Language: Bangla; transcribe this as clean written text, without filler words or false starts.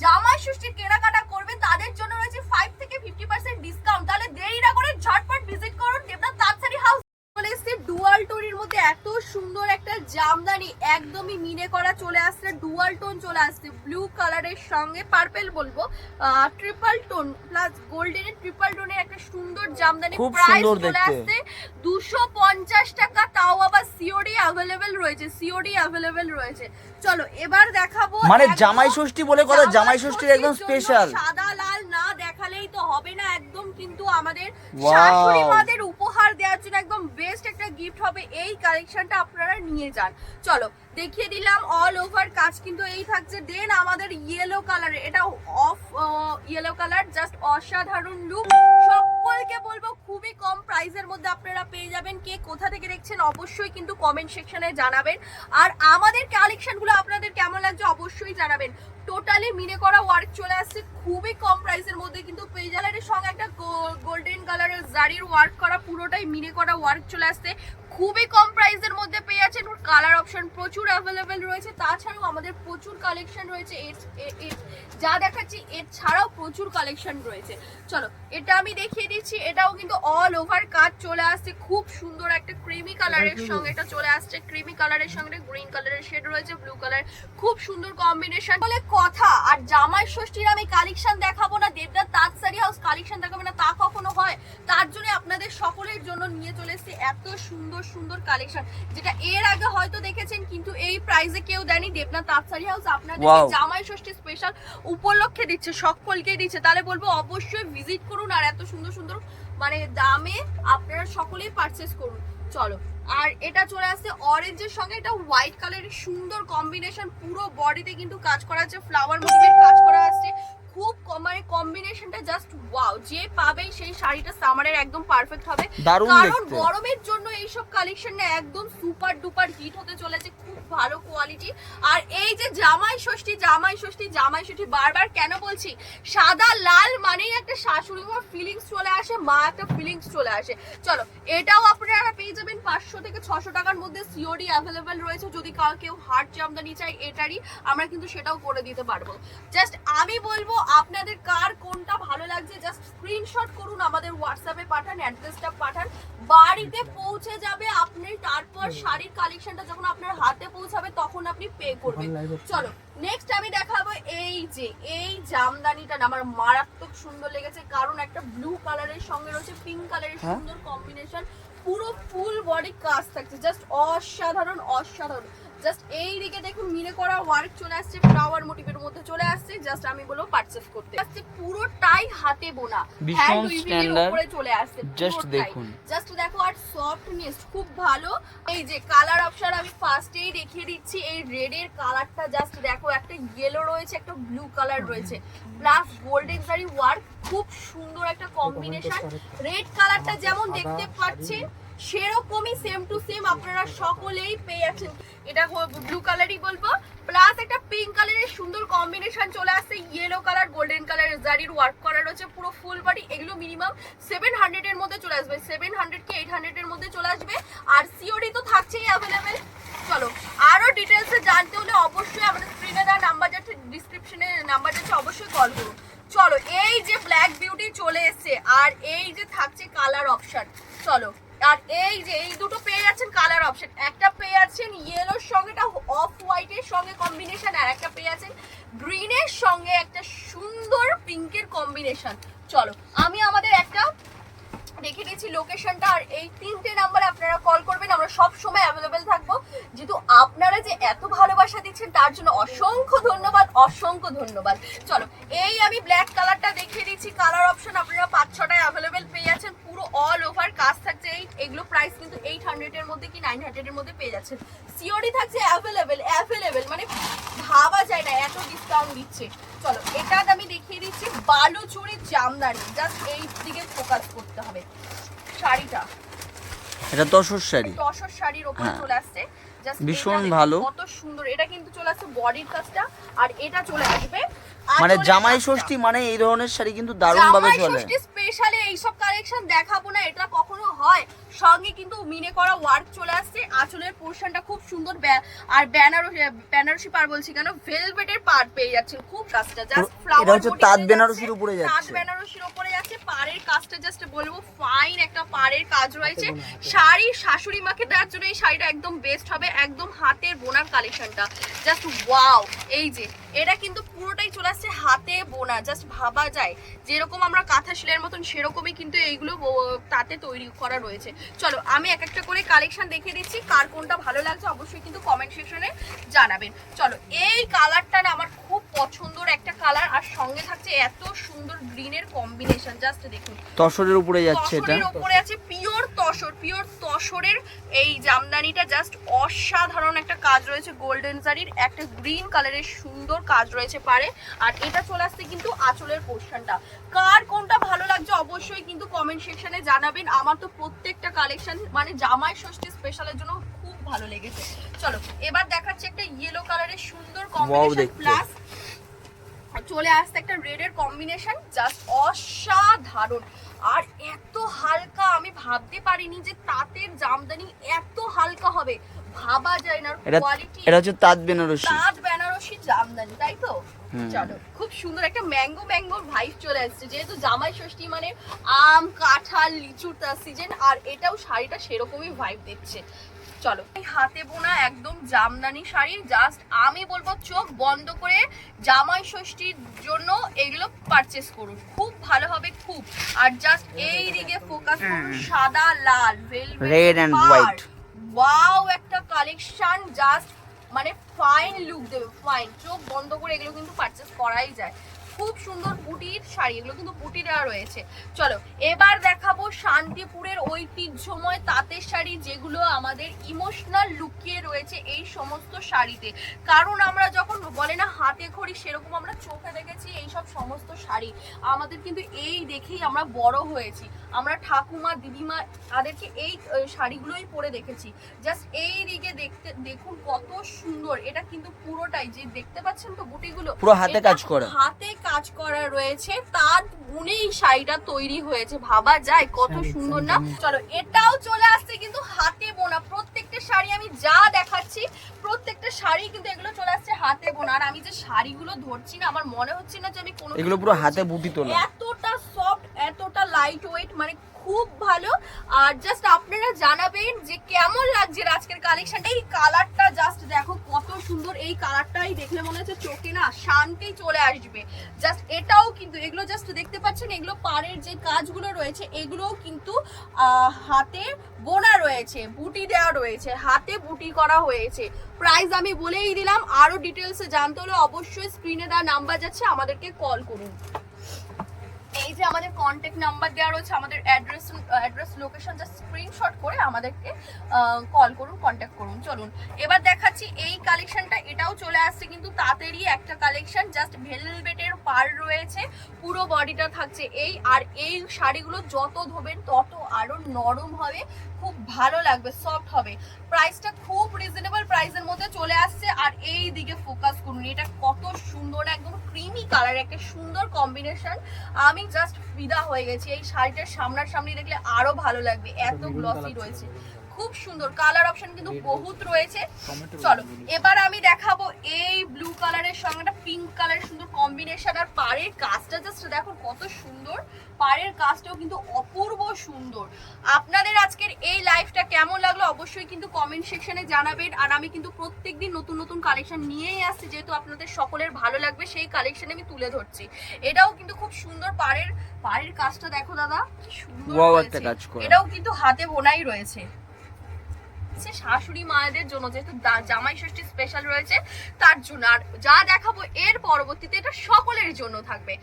জামাই ষষ্ঠীর কেনাকাটা করবেন তাদের জন্য রয়েছে 5 থেকে 50% ডিসকাউন্ট। তাহলে দেরি না করে ঝটপট ভিজিট করুন দেবনাথ তাঁতশাড়ি হাউস। চলে এসছে ডুয়াল টোনের মধ্যে এত সুন্দর একটা জামদানি, একদমই মিনে করা চলে আসছে, ডুয়াল টোন চলে আসছে, ব্লু কালারের সঙ্গে পার্পল বলবো, ট্রিপল টোন প্লাস গোল্ডেনের ট্রিপল টোনের একটা সুন্দর জামদানি। প্রাইস চলে আসছে 250 টাকা, তাও আবার সিওডি অ্যাভেলেবেল রয়েছে, সিওডি অ্যাভেলেবেল রয়েছে। চলো এবার দেখাবো, মানে জামাই ষষ্ঠী বলে কথা, জামাই ষষ্ঠীর একদম স্পেশাল সাদা লাল না দেখালেই তো হবে না, একদম কিন্তু আমাদের শাশুড়ি মাদের উপহার দেওয়ার জন্য একদম বেস্ট একটা গিফট হবে এই কালেকশনটা, আপনারা নিয়ে যান। চলো দেখিয়ে দিলাম অল ওভার কাজ কিন্তু এই থাকছে। দেন আমাদের ইয়েলো কালারের, এটা অফ ইয়েলো কালার, জাস্ট অসাধারণ লুক। সকলকে বলবো খুবই কম প্রাইসের মধ্যে আপনারা পেয়ে যাবেন। কে কোথা থেকে দেখছেন অবশ্যই কিন্তু কমেন্ট সেকশনে জানাবেন, আর আমাদের কালেকশনগুলো আপনাদের কেমন লাগছে অবশ্যই জানাবেন। টোটালি মিনে করা ওয়ার্ক চলে আসছে খুবই কম প্রাইসের মধ্যে, কিন্তু পেজালের সঙ্গে একটা গোল্ডেন কালারের জারির ওয়ার্ক করা, পুরোটাই মিনে করা ওয়ার্ক চলে আসছে খুবই কম প্রাইসের মধ্যে পেয়ে যাচ্ছেন। কালার অপশন প্রচুর অ্যাভেলেবেল রয়েছে, তাছাড়াও আমাদের প্রচুর কালেকশন রয়েছে, যা দেখাচ্ছি এর ছাড়াও প্রচুর কালেকশন রয়েছে। চলো এটা আমি দেখিয়ে দিচ্ছি, এটাও কিন্তু অল ওভার কাজ চলে আসছে খুব সুন্দর একটা ক্রিমি কালারের সঙ্গে, এটা চলে আসছে ক্রিমি কালারের সঙ্গে গ্রিন কালারের শেড রয়েছে, ব্লু কালার, খুব সুন্দর কম্বিনেশন বলে কথা। আর জামাই ষষ্ঠীর আমি কালেকশন দেখাবো না, দেবনাথ তাঁতশাড়ি হাউস কালেকশন দেখাবো না, তা কখনো হয়? তার জন্য আপনাদের সকলের জন্য নিয়ে চলে এসেছি এত সুন্দর সুন্দর কালেকশন, যেটা এর আগে হয়তো দেখেছেন কিন্তু এই প্রাইসে কেউ দেয়নি। দেবনাথ তাঁতশাড়ি হাউস আপনাদের জামাই ষষ্ঠী স্পেশাল উপলক্ষে দিচ্ছে, সকলকেই দিচ্ছে, তাহলে বলবো অবশ্যই ভিজিট করুন আর এত সুন্দর সুন্দর মানে দামে আপনারা সকলেই পারচেস করুন। চলো আর এটা চলে আসছে অরেঞ্জের সঙ্গে, এটা হোয়াইট কালারের সুন্দর কম্বিনেশন, পুরো বডিতে কিন্তু কাজ করা আছে, ফ্লাওয়ার মোটিভের কাজ করা আছে, খুব মানে কম্বিনেশনটা জাস্ট ওয়াও। যে পাবে সেই শাড়িটা সামারের একদম পারফেক্ট হবে, কারণ গরমের জন্য এইসব কালেকশন না একদম সুপার ডুপার হিট হতে চলেছে, খুব ভালো কোয়ালিটি। আর এই যে জামাই ষষ্ঠী, জামাই ষষ্ঠী, জামাই ষষ্ঠী বারবার কেন বলছি, সাদা লাল মানেই একটা শাশুড়ি মার ফিলিংস চলে আসে, মা একটা ফিলিংস চলে আসে। চলো এটাও আপনারা পেয়ে যাবেন 500 থেকে 600 টাকার মধ্যে, সিওডি অ্যাভেলেবেল রয়েছে। যদি কেউ হার্ড জামদানি চাই এটারই আমরা কিন্তু সেটাও করে দিতে পারবো। জাস্ট আমি বলবো আপনাদের কার কোনটা ভালো লাগছে জাস্ট স্ক্রিনশট করুন, আমাদের হোয়াটসঅ্যাপে পাঠান, অ্যাড্রেসটা পাঠান, বাড়িতে পৌঁছে যাবে আপনি। তারপর শাড়ির কালেকশনটা যখন আপনার হাতে পৌঁছাবে তখন আপনি পে করবেন। চলো নেক্সট আমি দেখাবো এই যে এই জামদানিটা আমার মারাত্মক সুন্দর লেগেছে, কারণ একটা ব্লু কালারের সঙ্গে রয়েছে পিঙ্ক কালারের সুন্দর কম্বিনেশন, পুরো ফুল বডি কাজ থাকছে, জাস্ট অসাধারণ অসাধারণ। জাস্ট এই দিকে দেখুন মিনে করা ওয়ার্ক চলে আসছে, ফ্লাওয়ার মোটিভের মধ্যে চলে আসছে, জাস্ট আমি বলবো পারচেজ করতে আসছে, পুরোটাই হাতে বোনা, হ্যান্ড উইভিং এর উপরে চলে আসছে, জাস্ট দেখুন, জাস্ট দেখো। আর সফটনেস খুব ভালো। এই যে কালার অপশন আমি ফার্স্টেই দেখিয়ে দিচ্ছি, এই রেড এর কালারটা জাস্ট দেখো, একটা ইয়েলো রয়েছে, একটা ব্লু কালার রয়েছে, প্লাস গোল্ডেন জারি ওয়ার্ক, খুব সুন্দর একটা কম্বিনেশন। রেড কালারটা যেমন দেখতে পাচ্ছেন সেরকমই সেম টু সেম আপনারা সকলেই পেয়ে যাচ্ছেন, এটা ব্লু কালারই বলবো, প্লাস একটা পিঙ্ক কালারের সুন্দর কম্বিনেশন চলে আসছে, ইয়েলো কালার গোল্ডেন কালারের জারির ওয়ার্ক করা রয়েছে পুরো ফুল বডি। এগুলো মিনিমাম 700 এর মধ্যে চলে আসবে, 700 কি 800 এর মধ্যে চলে আসবে, আর সিওডি তো থাকছেই অ্যাভেলেবেল। চলো আরো ডিটেলসে জানতে হলে অবশ্যই আমাদের স্ক্রিনে দেওয়া নাম্বার যাচ্ছে, ডিসক্রিপশনে নাম্বার যাচ্ছে, অবশ্যই কল করুন। চলো এই যে ব্ল্যাক বিউটি চলে এসছে, আর এই যে থাকছে কালার অপশন। চলো আর এই যে এই দুটো পেয়ে যাচ্ছেন কালার অপশন, একটা পেয়ে যাচ্ছেন ইয়েলোর সঙ্গে একটা অফ হোয়াইটের সঙ্গে কম্বিনেশন, আর একটা পেয়ে যাচ্ছেন গ্রিনের সঙ্গে একটা সুন্দর পিঙ্কের কম্বিনেশন। চলো আমি আমাদের একটা দেখে দিয়েছি লোকেশনটা, আর এই 3টে নাম্বারে আপনারা কল করবেন, আমরা সব সময় অ্যাভেলেবেল থাকবো। যেহেতু আপনারা যে এত ভালোবাসা দিচ্ছেন তার জন্য অসংখ্য ধন্যবাদ, অসংখ্য ধন্যবাদ। চলো এই আমি ব্ল্যাক কালারটা দেখিয়ে দিচ্ছি, কালার অপশন আপনারা 5-6টায় অ্যাভেলেবেল পেয়ে যাচ্ছেন, পুরো অল ওভার কাজ থাকছে। এগুলো প্রাইস কিন্তু 800 এর মধ্যে কি 900 এর মধ্যে পেয়ে যাচ্ছেন, সিওডি থাকছে অ্যাভেলেবেল, মানে ভাবা যায় না এত ডিসকাউন্ট দিচ্ছে। চলো এটা আমি দেখিয়ে দিচ্ছি বালুচুরির জামদানি, জাস্ট এই দিকে ফোকাস করতে হবে। শাড়িটা এটা তসর শাড়ি, তসর শাড়ির উপরে চলে আসছে, জাস্ট ভীষণ ভালো, কত সুন্দর। এটা কিন্তু চলে আসছে বডির কাজটা, আর এটা চলে আসবে মানে জামাই ষষ্ঠী মানে এই ধরনের শাড়ি কিন্তু দারুণ ভাবে চলে। স্পেশালে এইসব কালেকশন দেখাবো না, এটা কখনো হয়। সঙ্গে কিন্তু মিনে করা ওয়ার্ক চলে আসছে, আঁচলের পোর্শনটা খুব সুন্দর, আর বেনারসি পার বলছি কেন, ভেলভেটের পার পেয়ে যাচ্ছেন। খুব কাজটা জাস্ট ফ্লাওয়ার, এটা হচ্ছে তাঁত বেনারসির উপরে তাঁত যাচ্ছে। বেনারসির উপরে যাচ্ছে। পাড়ের কাজটা জাস্ট বলবো ফাইন একটা পাড়ের কাজ রয়েছে। শাড়ি শাশুড়ি মাকে দেওয়ার জন্য এই শাড়িটা একদম বেস্ট হবে, একদম হাতের বোনার কালেকশনটা জাস্ট ওয়াও। এই যে এটা কিন্তু পুরোটাই চলে আসছে হাতে বোনা, জাস্ট ভাবা যায় যেরকম আমরা কাঁথা সেলাইয়ের মতন সেরকমই কিন্তু এইগুলো তাতে তৈরি করা রয়েছে। চলো আমি এক একটা করে কালেকশন দেখিয়ে দিচ্ছি, কার কোনটা ভালো লাগছে অবশ্যই কিন্তু কমেন্ট সেকশনে জানাবেন। চলো এই কালারটা না আমার খুব পছন্দের একটা কালার, আর সঙ্গে থাকছে এত সুন্দর গ্রিনের কম্বিনেশন, জাস্ট দেখুন। তসরের উপরে যাচ্ছে এটা, তসরের উপরে আছে পিওর তসর, পিওর তসরের এই জামদানিটা জাস্ট অসাধারণ একটা কাজ রয়েছে। গোল্ডেন জারির একটা গ্রিন কালারের সুন্দর কাজ রয়েছে পারে, আর এটা চলে আসছে কিন্তু আঁচলের পোর্শনটা। কার কোনটা ভালো লাগছে অবশ্যই কিন্তু কমেন্ট সেকশনে জানাবেন। আমার তো প্রত্যেকটা কালেকশন মানে জামাই ষষ্ঠী স্পেশালের জন্য খুব ভালো লেগেছে। চলো এবার দেখাচ্ছি একটা ইয়েলো কালারের সুন্দর কম্বিনেশন, প্লাস চলে আসছে একটা রেড এর কম্বিনেশন, জাস্ট অসাধারণ। আর এত হালকা, আমি ভাবতে পারিনি যে তাঁতের জামদানি এত হালকা হবে, ভাবা যায় না। কোয়ালিটি, এটা হচ্ছে তাঁত বেনারসি, তাঁত বেনারসি জামদানি, তাই তো? চলো খুব সুন্দর একটা ম্যাঙ্গো ভাইব চলে আসছে, যেহেতু জামাই ষষ্ঠী মানে আম কাঁঠাল লিচুর তার সিজন, আর এটাও শাড়িটা সেরকমই ভাইব দিচ্ছে। চলো এই হাতে বোনা একদম জামদানি শাড়ি, জাস্ট আমি বলবো চোখ বন্ধ করে জামাই ষষ্ঠীর জন্য এগুলো পারচেস করুন, খুব ভালো হবে খুব। আর জাস্ট এই দিকে ফোকাস করুন, সাদা লাল রেড এন্ড হোয়াইট, ওয়াও একটা কালেকশন, জাস্ট মানে ফাইন লুক দেবে, ফাইন। চোখ বন্ধ করে এগুলো কিন্তু পারচেস করাই যায়। খুব সুন্দর বুটির শাড়ি, এগুলো কিন্তু বুটি দেওয়া রয়েছে। চলো এবার দেখাবো শান্তিপুরের ঐতিহ্যময় তাঁতের শাড়ি, যেগুলো আমাদের ইমোশনাল লুকিয়ে রয়েছে এই সমস্ত শাড়িতে। কারণ আমরা যখন বলে না হাতে খড়ি, সেরকম আমরা চোখে দেখেছি এই সব সমস্ত শাড়ি, আমাদের কিন্তু এই দেখেই আমরা বড় হয়েছি। আমরা ঠাকুমা দিদিমা তাদেরকে এই শাড়িগুলোই পরে দেখেছি। জাস্ট এই দিকে দেখুন কত সুন্দর, এটা কিন্তু পুরোটাই যে দেখতে পাচ্ছেন তো বুটিগুলো পুরো হাতে কাজ করা, হাতে কাজ করা রয়েছে, তার বুনেই শাড়িটা তৈরি হয়েছে, ভাবা যায় কত সুন্দর না। চলো এটাও চলে আসছে কিন্তু হাতে বোনা, প্রত্যেকটা শাড়ি আমি যা দেখাচ্ছি প্রত্যেকটা শাড়ি কিন্তু এগুলো চলে আসছে হাতে বোনা। আর আমি যে শাড়িগুলো ধরছি না, আমার মনে হচ্ছে না যে আমি কোনো এগুলো পুরো হাতে বুটি তোলা, এতটা সফট এতটা লাইট ওয়েট, মানে খুব ভালো। আর জাস্ট আপনারা জানাবেন যে কেমন লাগছে আজকের কালেকশনটা। এই কালারটা জাস্ট দেখো কত সুন্দর, এই কালারটাই দেখলে মনে হচ্ছে চোখে না শান্তি চলে আসবে। জাস্ট এটাও কিন্তু এগুলো জাস্ট দেখতে পাচ্ছেন, এগুলো পাড়ের যে কাজগুলো রয়েছে এগুলোও কিন্তু হাতে বোনা রয়েছে, বুটি দেওয়া রয়েছে, হাতে বুটি করা হয়েছে। প্রাইস আমি বলেই দিলাম, আরো ডিটেলসে জানতে হলে অবশ্যই স্ক্রিনে দেওয়া নাম্বার যাচ্ছে, আমাদেরকে কল করুন। এই যে আমাদের কন্ট্যাক্ট নাম্বার দেওয়া রয়েছে, আমাদের অ্যাড্রেস লোকেশন জাস্ট স্ক্রিনশট করে আমাদেরকে কল করুন, কন্ট্যাক্ট করুন। চলুন এবার দেখাচ্ছি এই কালেকশনটা, এটাও চলে আসছে কিন্তু তাঁতেরই একটা কালেকশন, জাস্ট ভেলভেটের পার রয়েছে, পুরো বডিটা থাকছে এই। আর এই শাড়িগুলো যত ধোবেন তত আরো নরম হবে, খুব ভালো লাগবে, সফট হবে। প্রাইসটা খুব রিজনেবল প্রাইসের মধ্যে চলে আসছে। আর এই দিকে ফোকাস করুন, এটা কত সুন্দর, একদম ক্রিমি কালার, একটা সুন্দর কম্বিনেশন। আমি জাস্ট ফিদা হয়ে গেছি, এই শাড়িটার সামনাসামনি দেখলে আরো ভালো লাগবে, এত গ্লসি রয়েছে, খুব সুন্দর। কালার অপশন কিন্তু বহুত রয়েছে। চলো এবার আমি দেখাবো এই ব্লু কালারের সঙ্গে একটা পিঙ্ক কালারের সুন্দর কম্বিনেশন। আর পাড়ের কাজটা জাস্ট দেখো কত সুন্দর, পাড়ের কাজটাও কিন্তু অপূর্ব সুন্দর। আপনাদের আজকের এই লাইফটা কেমন লাগলো অবশ্যই কিন্তু কমেন্ট সেকশনে জানাবেন। আর আমি কিন্তু প্রত্যেকদিন নতুন নতুন কালেকশন নিয়েই আসছি, যেহেতু আপনাদের সকলের ভালো লাগবে সেই কালেকশন আমি তুলে ধরছি। এটাও কিন্তু খুব সুন্দর, পাড়ের কাজটা দেখো দাদা কি সুন্দর একটা কাজ করা, এটাও কিন্তু হাতে বোনাই রয়েছে। শাশুড়ি মায়েদের জন্য, যেহেতু জামাই ষষ্ঠী স্পেশাল রয়েছে তার জন্য। আর যা দেখাবো এর পরবর্তীতে এটা সকলের জন্য থাকবে।